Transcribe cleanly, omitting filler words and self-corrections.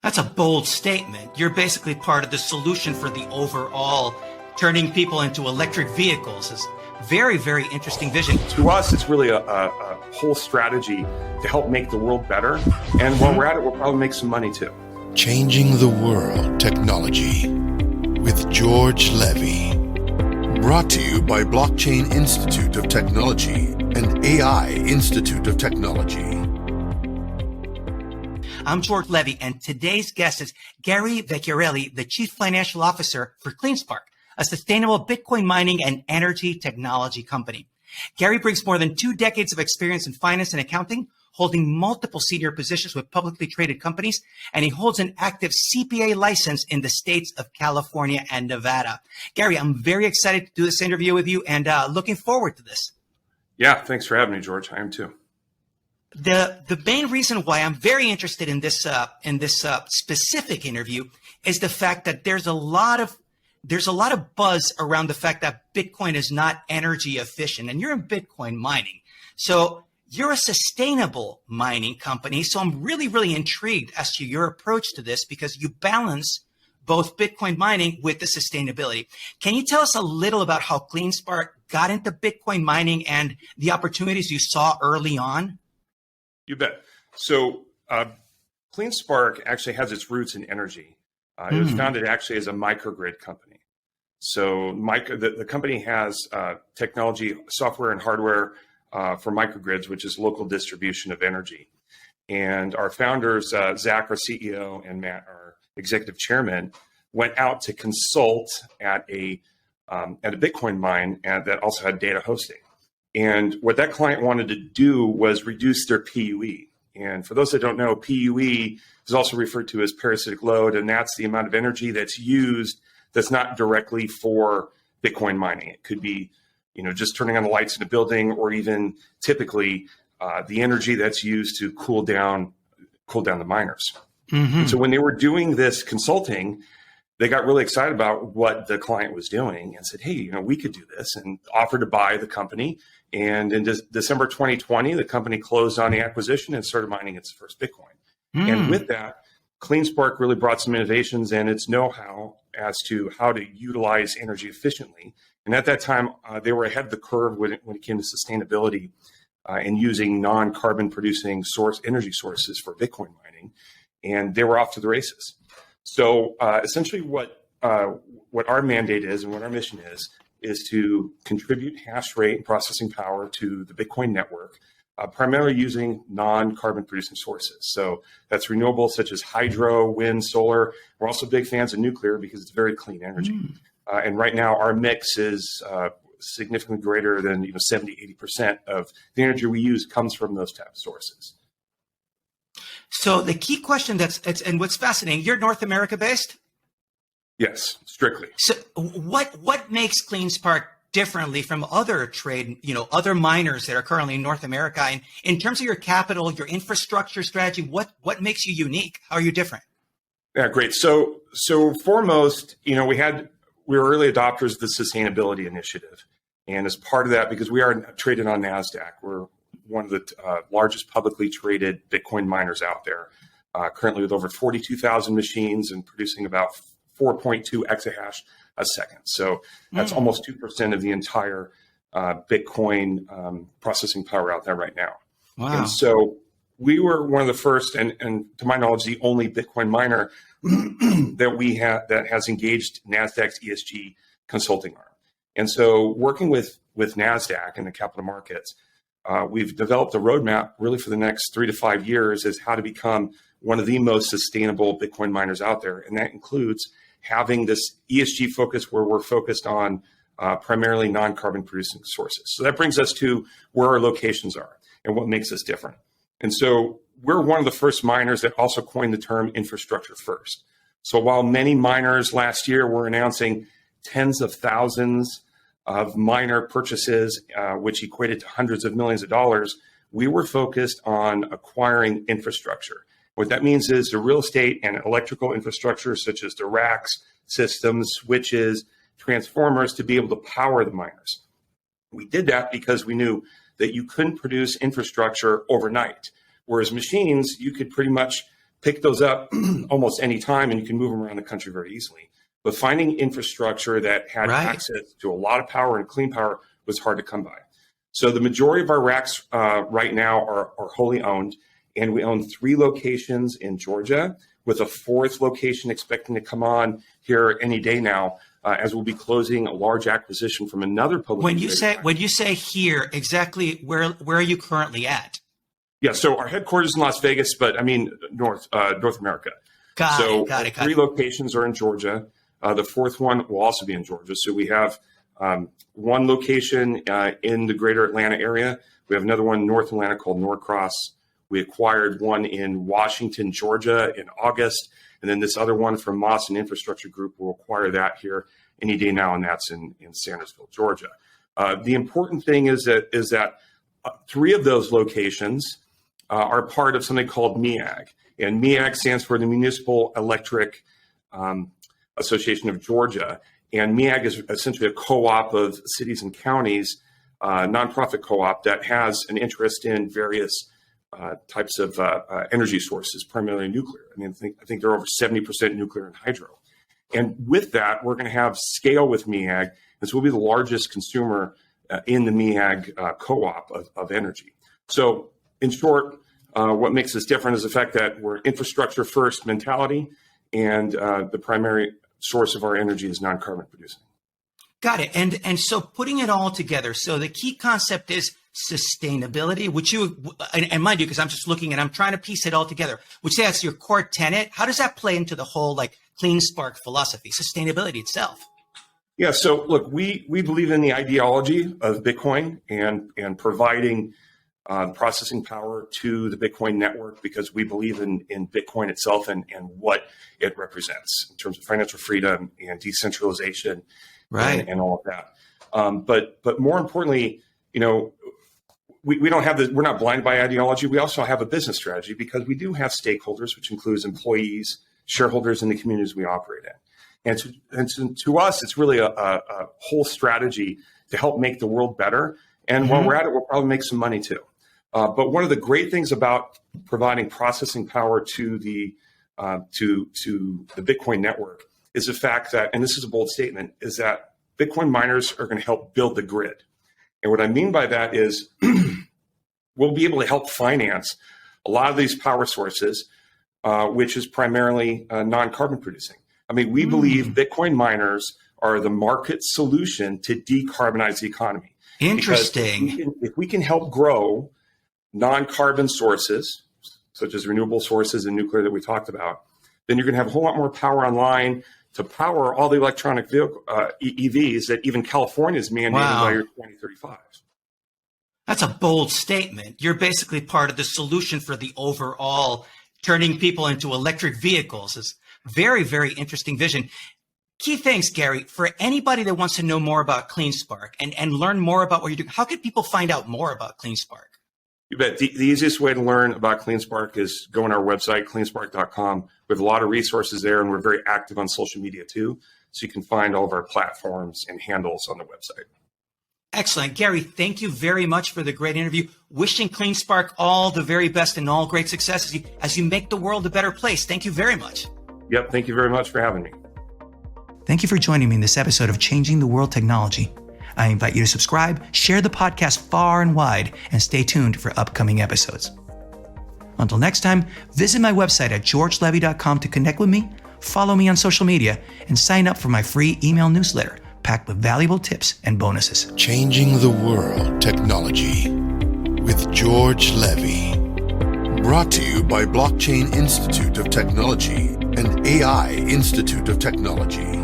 That's a bold statement. You're basically part of the solution for the overall turning people into electric vehicles. Is very, very interesting vision. To us, it's really a whole strategy to help make the world better. And while we're at it, we'll probably make some money too. Changing the World Technology with George Levy. Brought to you by Blockchain Institute of Technology and AI Institute of Technology. I'm George Levy, and today's guest is Gary Vecchiarelli, the Chief Financial Officer for CleanSpark, a sustainable Bitcoin mining and energy technology company. Gary brings more than 2 decades of experience in finance and accounting, holding multiple senior positions with publicly traded companies, and he holds an active CPA license in the states of California and Nevada. Gary, I'm very excited to do this interview with you and looking forward to this. Yeah, thanks for having me, George. I am too. The main reason why I'm very interested in this specific interview is the fact that there's a lot of buzz around the fact that Bitcoin is not energy efficient, and you're in Bitcoin mining. So you're a sustainable mining company. So I'm really, really intrigued as to your approach to this because you balance both Bitcoin mining with the sustainability. Can you tell us a little about how CleanSpark got into Bitcoin mining and the opportunities you saw early on? You bet. So CleanSpark actually has its roots in energy. It was founded actually as a microgrid company. So the company has technology, software and hardware for microgrids, which is local distribution of energy. And our founders, Zach, our CEO, and Matt, our executive chairman, went out to consult at a Bitcoin mine that also had data hosting. And what that client wanted to do was reduce their PUE. And for those that don't know, PUE is also referred to as parasitic load, and that's the amount of energy that's used that's not directly for Bitcoin mining. It could be, just turning on the lights in a building, or even typically the energy that's used to cool down the miners. And so when they were doing this consulting, they got really excited about what the client was doing and said, hey, we could do this, and offered to buy the company. And in December 2020, the company closed on the acquisition and started mining its first Bitcoin. And with that, CleanSpark really brought some innovations and its know-how as to how to utilize energy efficiently. And at that time, they were ahead of the curve when it came to sustainability and using non-carbon producing energy sources for Bitcoin mining. And they were off to the races. So essentially what our mandate is and what our mission is to contribute hash rate and processing power to the Bitcoin network, primarily using non-carbon producing sources. So that's renewable, such as hydro, wind, solar. We're also big fans of nuclear because it's very clean energy. And right now our mix is significantly greater than 70, 80% of the energy we use comes from those type of sources. So the key question and what's fascinating, you're North America based? Yes, strictly. So what makes CleanSpark differently from other other miners that are currently in North America? And in terms of your capital, your infrastructure strategy, what makes you unique? How are you different? Yeah, great. So foremost, we were early adopters of the sustainability initiative. And as part of that, because we are traded on NASDAQ, we're one of the largest publicly traded Bitcoin miners out there, currently with over 42,000 machines and producing about 4.2 exahash a second. So that's almost 2% of the entire Bitcoin processing power out there right now. Wow. And so we were one of the first, and to my knowledge, the only Bitcoin miner that has engaged NASDAQ's ESG consulting arm. And so working with NASDAQ and the capital markets, we've developed a roadmap really for the next 3 to 5 years as how to become one of the most sustainable Bitcoin miners out there. And that includes having this ESG focus where we're focused on primarily non-carbon producing sources. So that brings us to where our locations are and what makes us different. And so we're one of the first miners that also coined the term infrastructure first. So while many miners last year were announcing tens of thousands of miner purchases, which equated to hundreds of millions of dollars, we were focused on acquiring infrastructure. What that means is the real estate and electrical infrastructure, such as the racks, systems, switches, transformers, to be able to power the miners. We did that because we knew that you couldn't produce infrastructure overnight, whereas machines, you could pretty much pick those up almost any time, and you can move them around the country very easily. But finding infrastructure that had access to a lot of power and clean power was hard to come by. So the majority of our racks right now are wholly owned, and we own 3 locations in Georgia, with a 4th location expecting to come on here any day now, as we'll be closing a large acquisition from another public. When you say here, exactly where are you currently at? Yeah, so our headquarters in Las Vegas, but I mean North America. Got it. 3 locations are in Georgia. The 4th one will also be in Georgia. So we have 1 location in the greater Atlanta area. We have another one in North Atlanta called Norcross. We acquired one in Washington, Georgia in August. And then this other one from Moss and Infrastructure Group will acquire that here any day now, and that's in Sandersville, Georgia. The important thing is that 3 of those locations are part of something called MEAG. And MEAG stands for the Municipal Electric Association of Georgia. And MEAG is essentially a co-op of cities and counties, nonprofit co-op that has an interest in various types of energy sources, primarily nuclear. I mean, I think they're over 70% nuclear and hydro. And with that, we're going to have scale with MEAG. This will be the largest consumer in the MEAG co-op of energy. So in short, what makes us different is the fact that we're infrastructure first mentality, and the primary source of our energy is non-carbon producing. Got it. And so putting it all together, so the key concept is sustainability, which and mind you, because I'm just looking and I'm trying to piece it all together, which that's your core tenet. How does that play into the whole CleanSpark philosophy, sustainability itself? Yeah. So look, we believe in the ideology of Bitcoin and providing processing power to the Bitcoin network, because we believe in Bitcoin itself and what it represents in terms of financial freedom and decentralization, and all of that. But more importantly, we don't have we're not blinded by ideology. We also have a business strategy, because we do have stakeholders, which includes employees, shareholders in the communities we operate in. And to us, it's really a whole strategy to help make the world better. And while we're at it, we'll probably make some money too. But one of the great things about providing processing power to the Bitcoin network is the fact that, and this is a bold statement, is that Bitcoin miners are going to help build the grid. And what I mean by that is we'll be able to help finance a lot of these power sources, which is primarily non-carbon producing. I mean, we believe Bitcoin miners are the market solution to decarbonize the economy. Interesting. If we can help grow non-carbon sources, such as renewable sources and nuclear that we talked about, then you're going to have a whole lot more power online to power all the electronic vehicle EVs that even California is mandating by year 2035. That's a bold statement. You're basically part of the solution for the overall turning people into electric vehicles. Is very, very interesting vision. Key things, Gary, for anybody that wants to know more about CleanSpark and learn more about what you're doing, how can people find out more about CleanSpark? You bet. The easiest way to learn about CleanSpark is go on our website, cleanspark.com. We have a lot of resources there, and we're very active on social media too. So you can find all of our platforms and handles on the website. Excellent. Gary, thank you very much for the great interview. Wishing CleanSpark all the very best and all great success as you make the world a better place. Thank you very much. Yep. Thank you very much for having me. Thank you for joining me in this episode of Changing the World Technology. I invite you to subscribe, share the podcast far and wide, and stay tuned for upcoming episodes. Until next time, visit my website at georgelevy.com to connect with me, follow me on social media, and sign up for my free email newsletter packed with valuable tips and bonuses. Changing the World Technology with George Levy. Brought to you by Blockchain Institute of Technology and AI Institute of Technology.